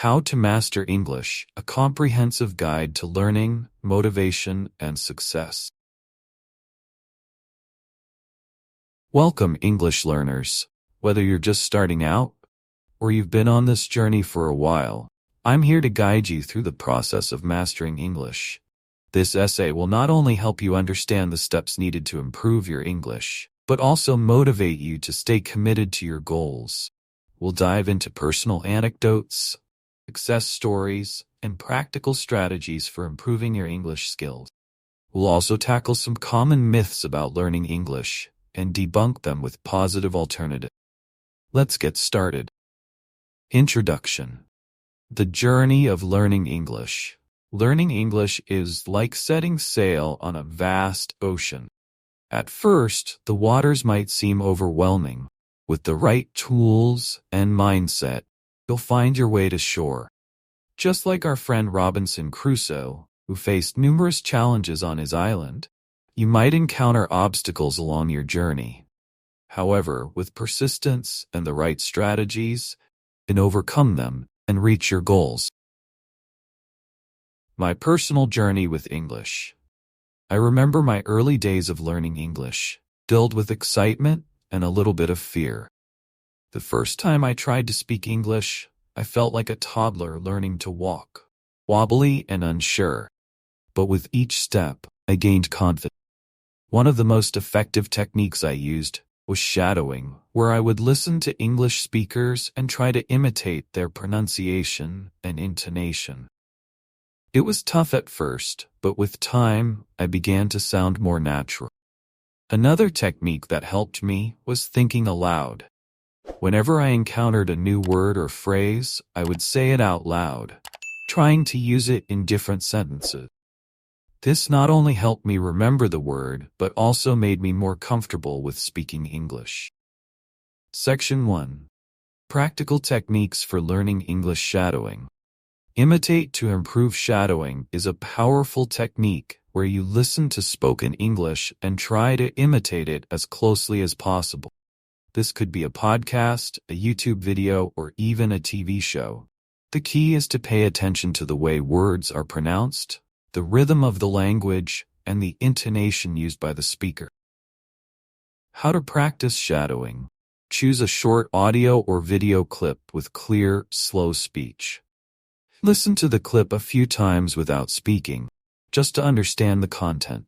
How to Master English, a comprehensive guide to learning, motivation, and success. Welcome, English learners. Whether you're just starting out or you've been on this journey for a while, I'm here to guide you through the process of mastering English. This essay will not only help you understand the steps needed to improve your English, but also motivate you to stay committed to your goals. We'll dive into personal anecdotes, success stories, and practical strategies for improving your English skills. We'll also tackle some common myths about learning English and debunk them with positive alternatives. Let's get started. Introduction. The journey of learning English. Learning English is like setting sail on a vast ocean. At first, the waters might seem overwhelming. With the right tools and mindset, you'll find your way to shore. Just like our friend Robinson Crusoe, who faced numerous challenges on his island, you might encounter obstacles along your journey. However, with persistence and the right strategies, you can overcome them and reach your goals. My personal journey with English. I remember my early days of learning English, filled with excitement and a little bit of fear. The first time I tried to speak English, I felt like a toddler learning to walk, wobbly and unsure. But with each step, I gained confidence. One of the most effective techniques I used was shadowing, where I would listen to English speakers and try to imitate their pronunciation and intonation. It was tough at first, but with time, I began to sound more natural. Another technique that helped me was thinking aloud. Whenever I encountered a new word or phrase, I would say it out loud, trying to use it in different sentences. This not only helped me remember the word, but also made me more comfortable with speaking English. Section 1. Practical techniques for learning English shadowing. Imitate to improve. Shadowing is a powerful technique where you listen to spoken English and try to imitate it as closely as possible. This could be a podcast, a YouTube video, or even a TV show. The key is to pay attention to the way words are pronounced, the rhythm of the language, and the intonation used by the speaker. How to practice shadowing. Choose a short audio or video clip with clear, slow speech. Listen to the clip a few times without speaking, just to understand the content.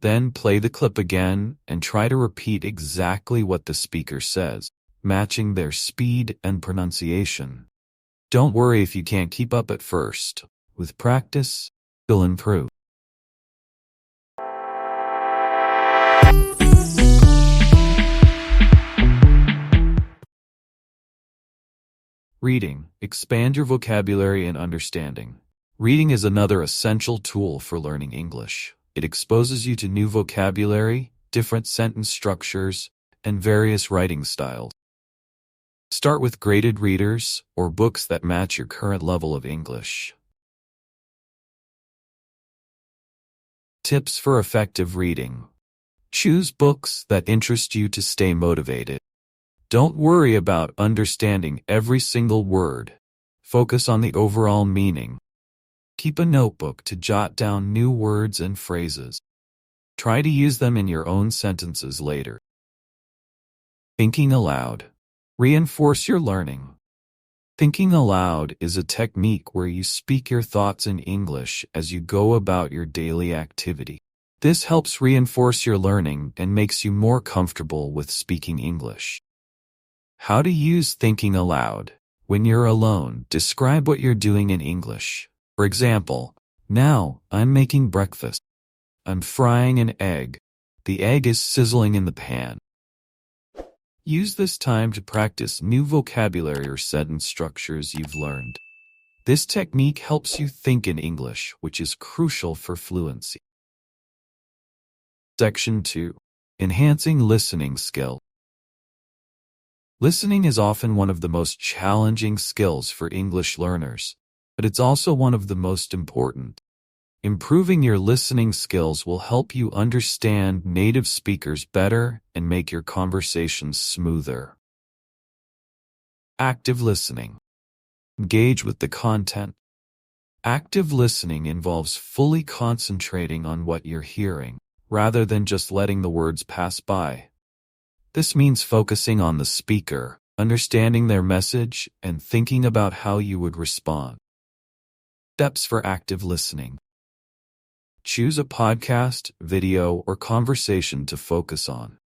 Then play the clip again and try to repeat exactly what the speaker says, matching their speed and pronunciation. Don't worry if you can't keep up at first. With practice, you'll improve. Reading. Expand your vocabulary and understanding. Reading is another essential tool for learning English. It exposes you to new vocabulary, different sentence structures, and various writing styles. Start with graded readers or books that match your current level of English. Tips for effective reading. Choose books that interest you to stay motivated. Don't worry about understanding every single word. Focus on the overall meaning. Keep a notebook to jot down new words and phrases. Try to use them in your own sentences later. Thinking aloud. Reinforce your learning. Thinking aloud is a technique where you speak your thoughts in English as you go about your daily activity. This helps reinforce your learning and makes you more comfortable with speaking English. How to use thinking aloud. When you're alone, describe what you're doing in English. For example, now I'm making breakfast. I'm frying an egg. The egg is sizzling in the pan. Use this time to practice new vocabulary or sentence structures you've learned. This technique helps you think in English, which is crucial for fluency. Section 2. Enhancing listening skill. Listening is often one of the most challenging skills for English learners, but it's also one of the most important. Improving your listening skills will help you understand native speakers better and make your conversations smoother. Active listening. Engage with the content. Active listening involves fully concentrating on what you're hearing, rather than just letting the words pass by. This means focusing on the speaker, understanding their message, and thinking about how you would respond. Steps for active listening. Choose a podcast, video, or conversation to focus on.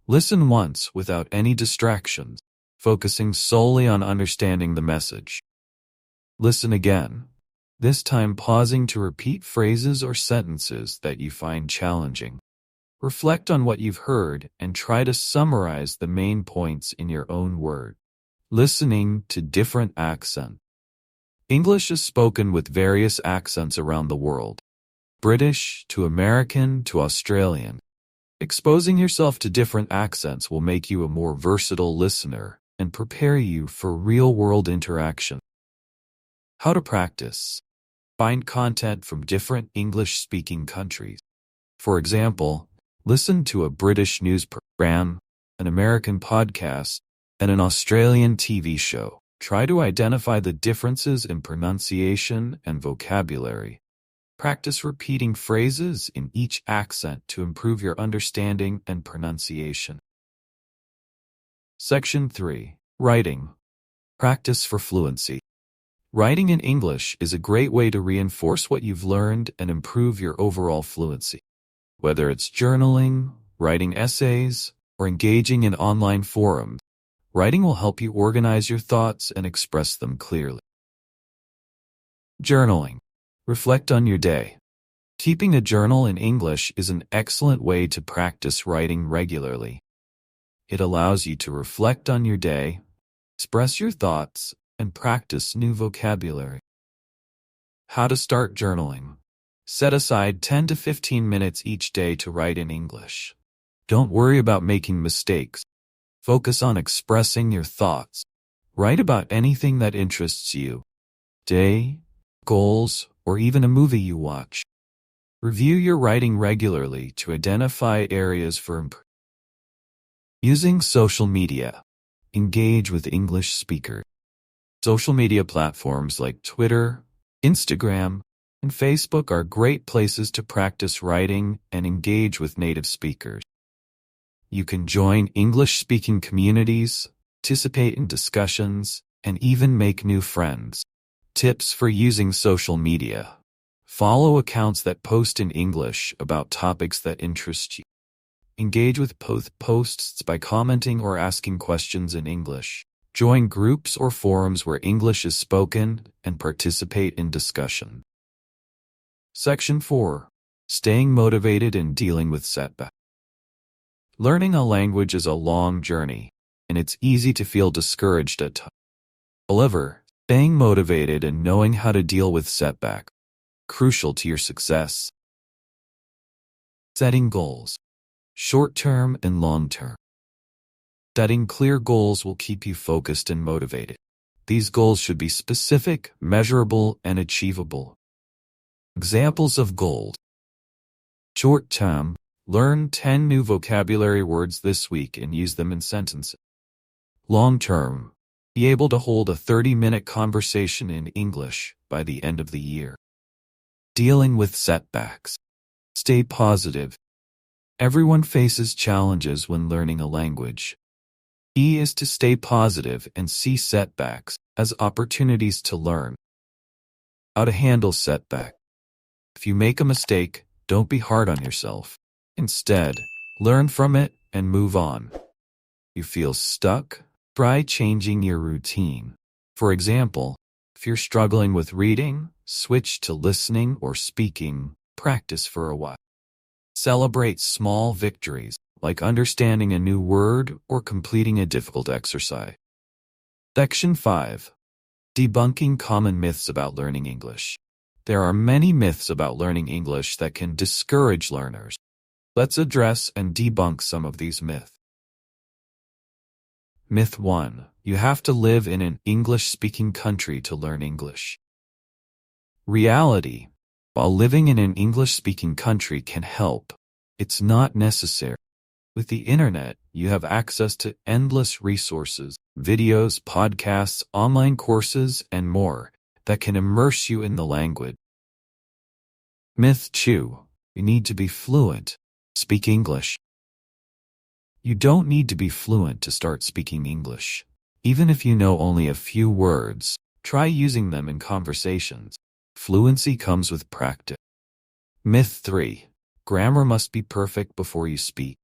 Listen once without any distractions, focusing solely on understanding the message. Listen again, this time pausing to repeat phrases or sentences that you find challenging. Reflect on what you've heard and try to summarize the main points in your own words. Listening to different accents. English is spoken with various accents around the world, British to American to Australian. Exposing yourself to different accents will make you a more versatile listener and prepare you for real-world interaction. How to practice. Find content from different English-speaking countries. For example, listen to a British news program, an American podcast, and an Australian TV show. Try to identify the differences in pronunciation and vocabulary. Practice repeating phrases in each accent to improve your understanding and pronunciation. Section 3. Writing. Practice for fluency. Writing in English is a great way to reinforce what you've learned and improve your overall fluency. Whether it's journaling, writing essays, or engaging in online forums, writing will help you organize your thoughts and express them clearly. Journaling. Reflect on your day. Keeping a journal in English is an excellent way to practice writing regularly. It allows you to reflect on your day, express your thoughts, and practice new vocabulary. How to start journaling. Set aside 10 to 15 minutes each day to write in English. Don't worry about making mistakes. Focus on expressing your thoughts. Write about anything that interests you. Day, goals, or even a movie you watch. Review your writing regularly to identify areas for improvement. Using social media. Engage with English speakers. Social media platforms like Twitter, Instagram, and Facebook are great places to practice writing and engage with native speakers. You can join English-speaking communities, participate in discussions, and even make new friends. Tips for using social media. Follow accounts that post in English about topics that interest you. Engage with posts by commenting or asking questions in English. Join groups or forums where English is spoken and participate in discussion. Section 4. Staying motivated and dealing with setbacks. Learning a language is a long journey, and it's easy to feel discouraged at times. However, staying motivated and knowing how to deal with setbacks is crucial to your success. Setting goals. Short-term and long-term. Setting clear goals will keep you focused and motivated. These goals should be specific, measurable, and achievable. Examples of goals. Short-term. Learn 10 new vocabulary words this week and use them in sentences. Long-term. Be able to hold a 30-minute conversation in English by the end of the year. Dealing with setbacks. Stay positive. Everyone faces challenges when learning a language. Key is to stay positive and see setbacks as opportunities to learn. How to handle setbacks. If you make a mistake, don't be hard on yourself. Instead, learn from it and move on. You feel stuck? Try changing your routine. For example, if you're struggling with reading, switch to listening or speaking. Practice for a while. Celebrate small victories, like understanding a new word or completing a difficult exercise. Section 5. Debunking common myths about learning English. There are many myths about learning English that can discourage learners. Let's address and debunk some of these myths. Myth 1. You have to live in an English-speaking country to learn English. Reality. While living in an English-speaking country can help, it's not necessary. With the internet, you have access to endless resources, videos, podcasts, online courses, and more that can immerse you in the language. Myth 2. You need to be fluent. Speak English. You don't need to be fluent to start speaking English. Even if you know only a few words, try using them in conversations. Fluency comes with practice. Myth 3. Grammar must be perfect before you speak.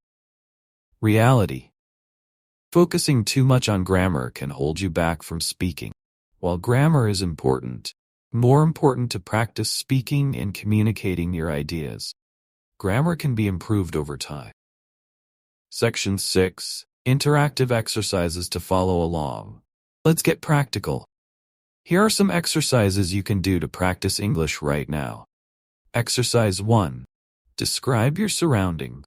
Reality. Focusing too much on grammar can hold you back from speaking. While grammar is important, more important to practice speaking and communicating your ideas. Grammar can be improved over time. Section 6. Interactive exercises to follow along. Let's get practical. Here are some exercises you can do to practice English right now. Exercise 1. Describe your surroundings.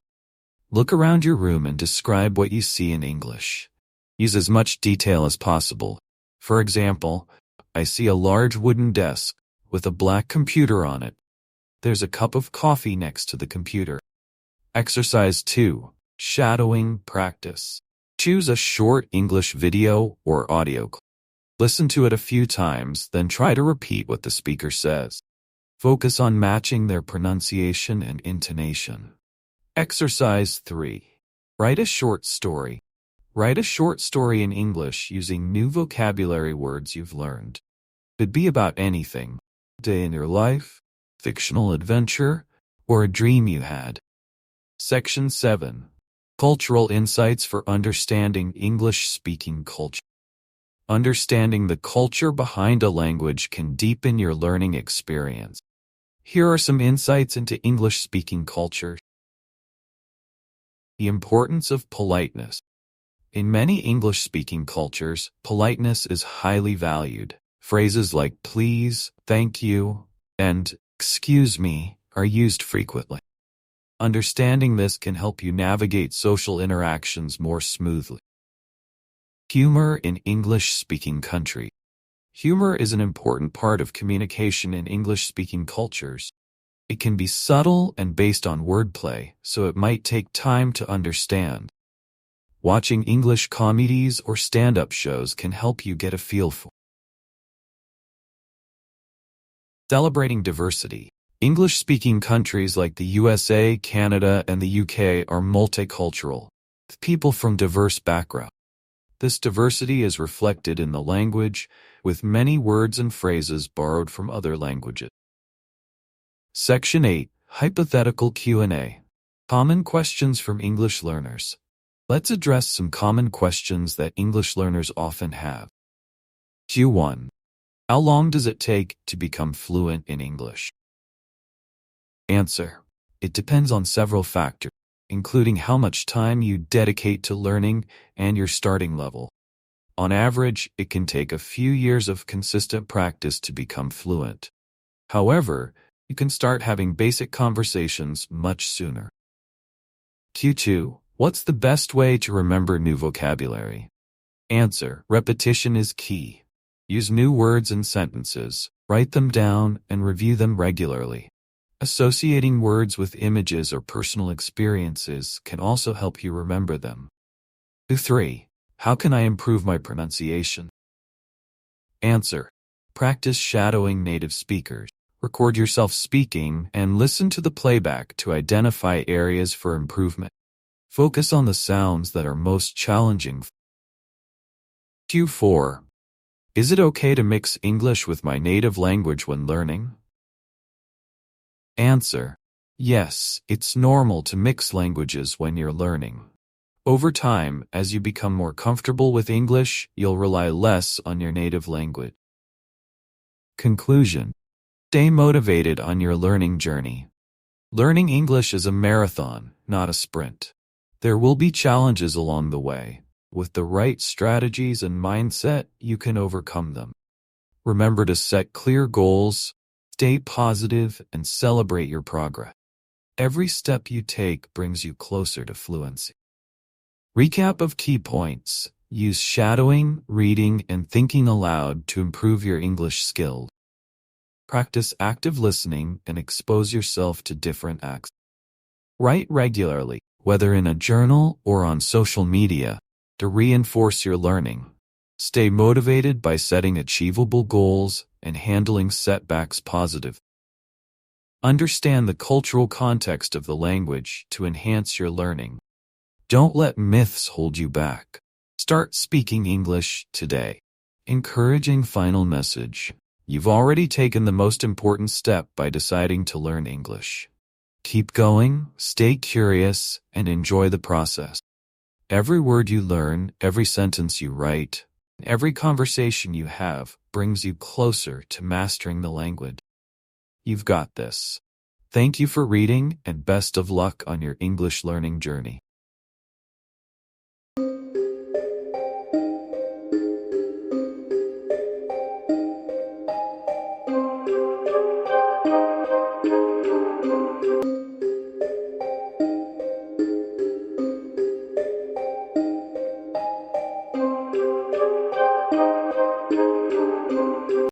Look around your room and describe what you see in English. Use as much detail as possible. For example, I see a large wooden desk with a black computer on it. There's a cup of coffee next to the computer. Exercise 2. Shadowing practice. Choose a short English video or audio clip. Listen to it a few times, then try to repeat what the speaker says. Focus on matching their pronunciation and intonation. Exercise 3. Write a short story. Write a short story in English using new vocabulary words you've learned. It could be about anything. Day in your life, fictional adventure, or a dream you had. Section 7. Cultural insights for understanding English-speaking culture. Understanding the culture behind a language can deepen your learning experience. Here are some insights into English-speaking culture. The importance of politeness. In many English-speaking cultures, politeness is highly valued. Phrases like please, thank you, and excuse me are used frequently. Understanding this can help you navigate social interactions more smoothly. Humor in English-speaking countries. Humor is an important part of communication in English-speaking cultures. It can be subtle and based on wordplay, so it might take time to understand. Watching English comedies or stand-up shows can help you get a feel for. Celebrating diversity. English-speaking countries like the USA, Canada, and the UK are multicultural, with people from diverse backgrounds. This diversity is reflected in the language, with many words and phrases borrowed from other languages. Section 8. Hypothetical Q&A. Common questions from English learners. Let's address some common questions that English learners often have. Q1. How long does it take to become fluent in English? Answer. It depends on several factors, including how much time you dedicate to learning and your starting level. On average, it can take a few years of consistent practice to become fluent. However, you can start having basic conversations much sooner. Q2. What's the best way to remember new vocabulary? Answer. Repetition is key. Use new words and sentences, write them down, and review them regularly. Associating words with images or personal experiences can also help you remember them. 3. How can I improve my pronunciation? Answer. Practice shadowing native speakers. Record yourself speaking and listen to the playback to identify areas for improvement. Focus on the sounds that are most challenging. Q4. Is it okay to mix English with my native language when learning? Answer. Yes, it's normal to mix languages when you're learning. Over time, as you become more comfortable with English, you'll rely less on your native language. Conclusion. Stay motivated on your learning journey. Learning English is a marathon, not a sprint. There will be challenges along the way. With the right strategies and mindset, you can overcome them. Remember to set clear goals, stay positive, and celebrate your progress. Every step you take brings you closer to fluency. Recap of key points. Use shadowing, reading, and thinking aloud to improve your English skills. Practice active listening and expose yourself to different accents. Write regularly. whether in a journal or on social media, to reinforce your learning. Stay motivated by setting achievable goals and handling setbacks positively. Understand the cultural context of the language to enhance your learning. Don't let myths hold you back. Start speaking English today. Encouraging final message. You've already taken the most important step by deciding to learn English. Keep going, stay curious, and enjoy the process. Every word you learn, every sentence you write, every conversation you have brings you closer to mastering the language. You've got this. Thank you for reading, and best of luck on your English learning journey.